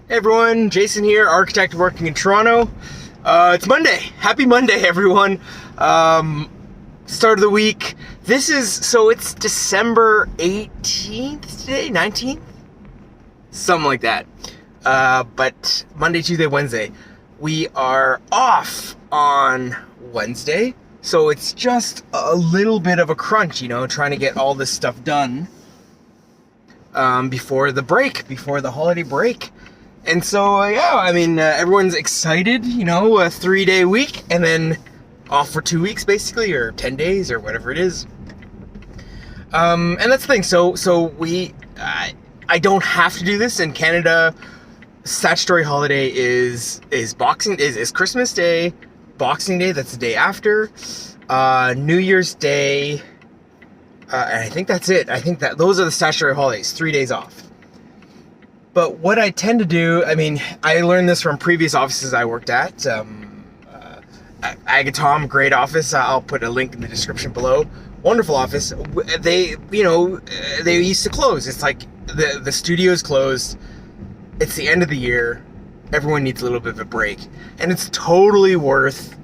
Hey everyone, Jason here, architect working in Toronto. It's Monday. Happy Monday, everyone. Start of the week. It's December 18th today, 19th? Something like that. But Monday, Tuesday, Wednesday. We are off on Wednesday. So it's just a little bit of a crunch, trying to get all this stuff done before the holiday break. And so, everyone's excited, a 3-day week, and then off for 2 weeks, basically, or 10 days, or whatever it is. And that's the thing. I don't have to do this in Canada. Statutory holiday is Christmas Day, Boxing Day, that's the day after, New Year's Day, and I think that's it. I think that those are the statutory holidays, 3 days off. But what I tend to do, I learned this from previous offices I worked at. Agatom, great office. I'll put a link in the description below. Wonderful office. They used to close. It's like the studio's closed. It's the end of the year. Everyone needs a little bit of a break. And it's totally worth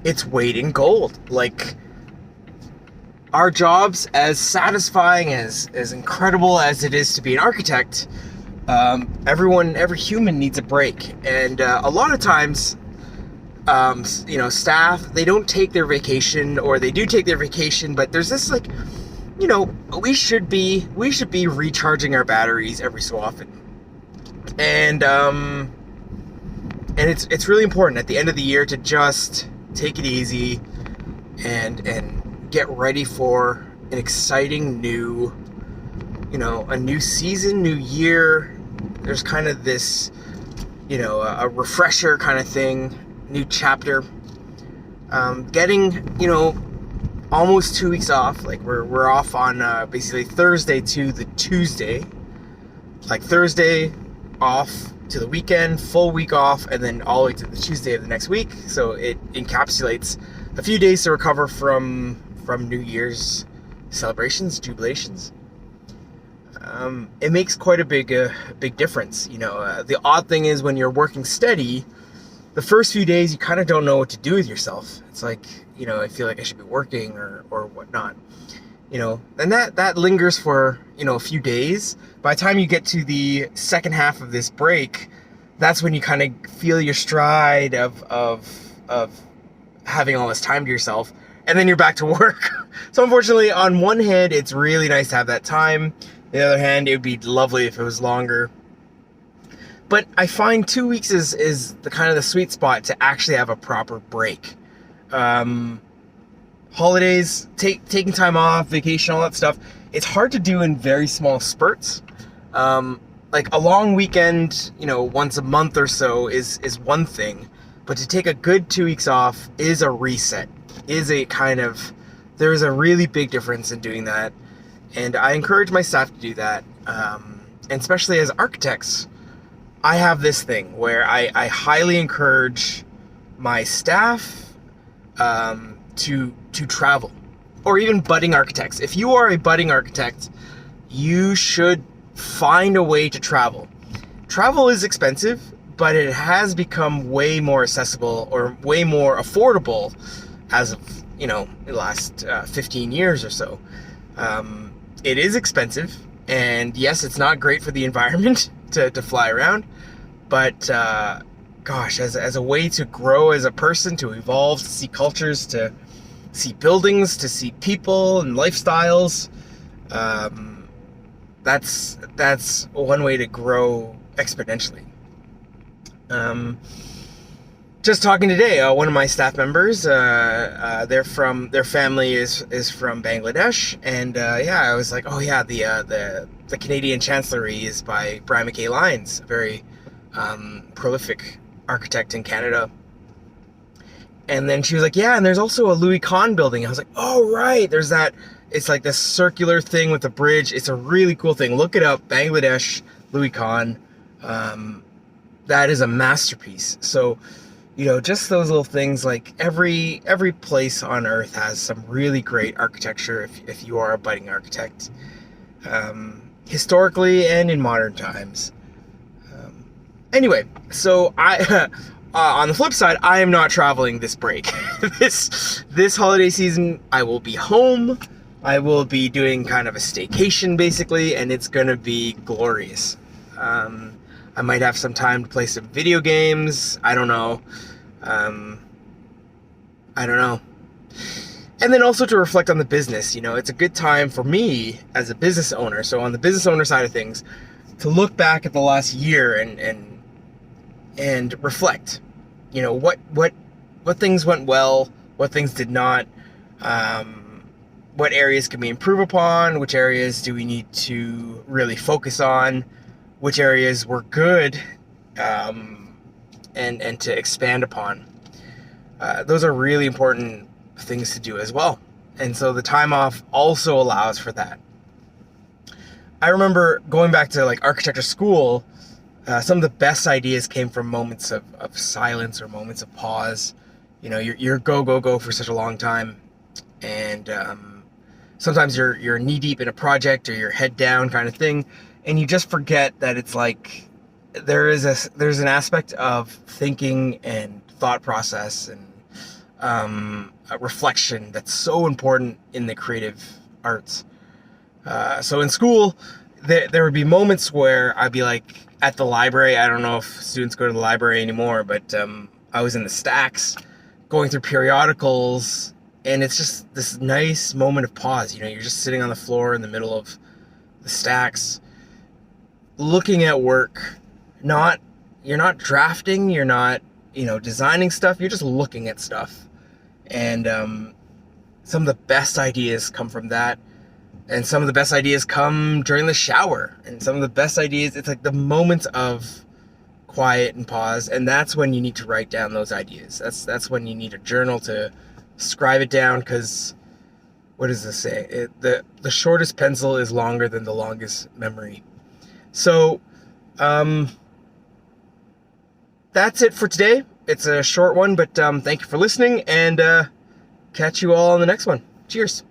its weight in gold. Like, our jobs, as satisfying, as incredible as it is to be an architect, every human needs a break. And a lot of times, staff, they don't take their vacation, or they do take their vacation, but there's this we should be recharging our batteries every so often. And it's really important at the end of the year to just take it easy and get ready for an exciting new, a new season, new year. There's kind of this, a refresher kind of thing, new chapter. Getting, almost 2 weeks off. Like we're off on basically Thursday to the Tuesday. Like Thursday off to the weekend, full week off, and then all the way to the Tuesday of the next week. So it encapsulates a few days to recover from New Year's celebrations, jubilations. It makes quite a big difference. The odd thing is, when you're working steady, the first few days you kind of don't know what to do with yourself. It's like, I feel like I should be working or whatnot. And that lingers for, a few days. By the time you get to the second half of this break, that's when you kind of feel your stride of having all this time to yourself, and then you're back to work. So unfortunately, on one hand, it's really nice to have that time. On the other hand, it would be lovely if it was longer. But I find 2 weeks is the kind of the sweet spot to actually have a proper break. Holidays, taking time off, vacation, all that stuff, it's hard to do in very small spurts. Like a long weekend, once a month or so is one thing. But to take a good 2 weeks off is a reset, there's a really big difference in doing that. And I encourage my staff to do that. And especially as architects, I have this thing where I highly encourage my staff to travel. Or even budding architects. If you are a budding architect, you should find a way to travel. Travel is expensive, but it has become way more accessible, or way more affordable as of, the last 15 years or so. It is expensive, and yes, it's not great for the environment to fly around, but as a way to grow as a person, to evolve, to see cultures, to see buildings, to see people and lifestyles, that's one way to grow exponentially. Just talking today, one of my staff members, their family is from Bangladesh, and I was like, the Canadian Chancellery is by Brian McKay Lyons, a very prolific architect in Canada. And then she was like, and there's also a Louis Kahn building. I was like, oh right, there's that. It's like this circular thing with a bridge. It's a really cool thing. Look it up, Bangladesh, Louis Kahn. That is a masterpiece. So, just those little things, like every place on earth has some really great architecture if you are a budding architect. Historically and in modern times. Anyway, so I on the flip side, I am not traveling this break. This holiday season, I will be home. I will be doing kind of a staycation basically, and it's gonna be glorious. I might have some time to play some video games. I don't know. And then also to reflect on the business. You know, it's a good time for me as a business owner. So on the business owner side of things, to look back at the last year and reflect. You know, what things went well, what things did not, what areas can we improve upon, which areas do we need to really focus on, which areas were good, and to expand upon. Those are really important things to do as well. And so the time off also allows for that. I remember going back to like architecture school, some of the best ideas came from moments of silence or moments of pause. You know, you're go for such a long time, and sometimes you're knee deep in a project or you're head down kind of thing, and you just forget that it's like there's an aspect of thinking and thought process and a reflection that's so important in the creative arts. So in school, there would be moments where I'd be like at the library. I don't know if students go to the library anymore, but I was in the stacks going through periodicals, and it's just this nice moment of pause. You know, you're just sitting on the floor in the middle of the stacks, looking at work. You're not drafting, you're not, designing stuff, you're just looking at stuff. And some of the best ideas come from that. And some of the best ideas come during the shower. And some of the best ideas, it's like the moments of quiet and pause. And that's when you need to write down those ideas. That's when you need a journal to scribe it down, because what does this say? The shortest pencil is longer than the longest memory. So that's it for today. It's a short one, but thank you for listening, and catch you all on the next one. Cheers.